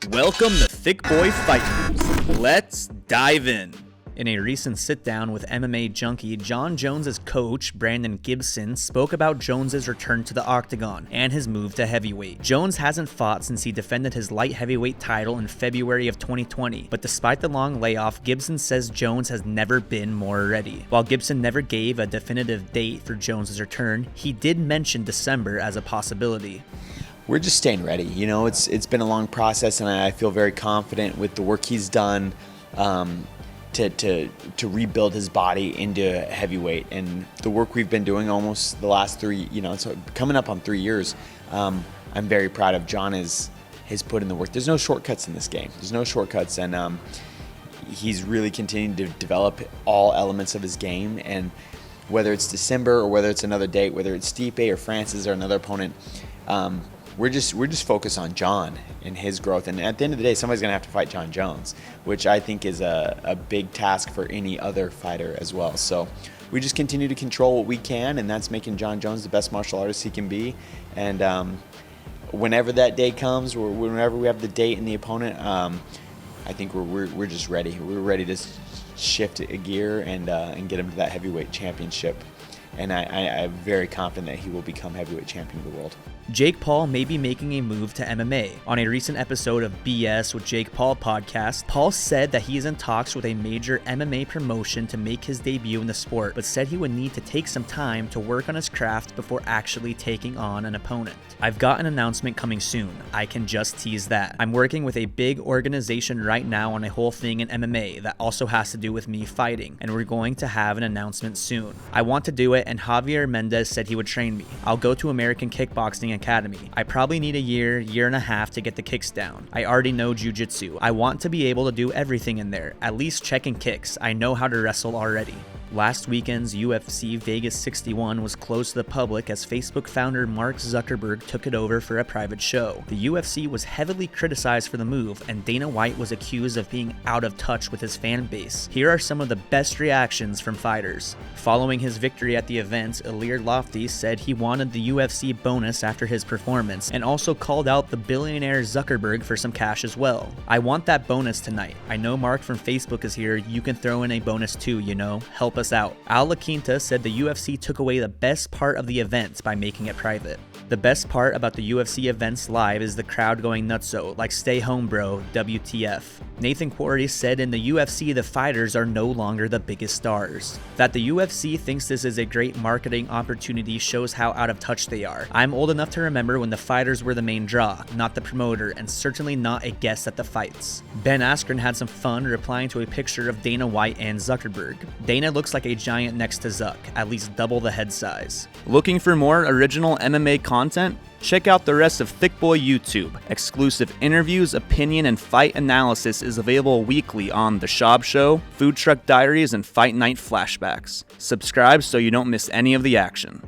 Welcome to Thick Boy Fight News. Let's dive in. In a recent sit-down with MMA junkie, Jon Jones' coach, Brandon Gibson, spoke about Jones' return to the octagon and his move to heavyweight. Jones hasn't fought since he defended his light heavyweight title in February of 2020, but despite the long layoff, Gibson says Jones has never been more ready. While Gibson never gave a definitive date for Jones' return, he did mention December as a possibility. We're just staying ready. You know, it's been a long process, and I feel very confident with the work he's done to rebuild his body into heavyweight, and the work we've been doing almost the last it's coming up on 3 years. I'm very proud of Jon has put in the work. There's no shortcuts in this game. There's no shortcuts, and he's really continuing to develop all elements of his game. And whether it's December or whether it's another date, whether it's Stipe or Francis or another opponent, we're just focused on Jon and his growth. And at the end of the day, somebody's going to have to fight Jon Jones, which I think is a big task for any other fighter as well. So we just continue to control what we can, and that's making Jon Jones the best martial artist he can be. And whenever that day comes, or whenever we have the date and the opponent, I think we're just ready. We're ready to shift a gear and get him to that heavyweight championship. And I'm very confident that he will become heavyweight champion of the world. Jake Paul may be making a move to MMA. On a recent episode of BS with Jake Paul podcast, Paul said that he is in talks with a major MMA promotion to make his debut in the sport, but said he would need to take some time to work on his craft before actually taking on an opponent. I've got an announcement coming soon. I can just tease that. I'm working with a big organization right now on a whole thing in MMA that also has to do with me fighting, and we're going to have an announcement soon. I want to do it, and Javier Mendez said he would train me. I'll go to American Kickboxing Academy. I probably need a year and a half to get the kicks down. I already know jiu-jitsu. I want to be able to do everything in there, at least checking kicks. I know how to wrestle already. Last weekend's UFC Vegas 61 was closed to the public as Facebook founder Mark Zuckerberg took it over for a private show. The UFC was heavily criticized for the move, and Dana White was accused of being out of touch with his fan base. Here are some of the best reactions from fighters. Following his victory at the event, Ilir Lofty said he wanted the UFC bonus after his performance, and also called out the billionaire Zuckerberg for some cash as well. I want that bonus tonight. I know Mark from Facebook is here. You can throw in a bonus too, help us out. Al La Quinta said the UFC took away the best part of the event by making it private. The best part about the UFC events live is the crowd going nutso, like stay home bro, WTF. Nathan Quarry said in the UFC the fighters are no longer the biggest stars. That the UFC thinks this is a great marketing opportunity shows how out of touch they are. I'm old enough to remember when the fighters were the main draw, not the promoter, and certainly not a guest at the fights. Ben Askren had some fun replying to a picture of Dana White and Zuckerberg. Dana looks like a giant next to Zuck, at least double the head size. Looking for more original MMA content? Check out the rest of Thick Boy YouTube. Exclusive interviews, opinion, and fight analysis is available weekly on The Shab Show, Food Truck Diaries, and Fight Night Flashbacks. Subscribe so you don't miss any of the action.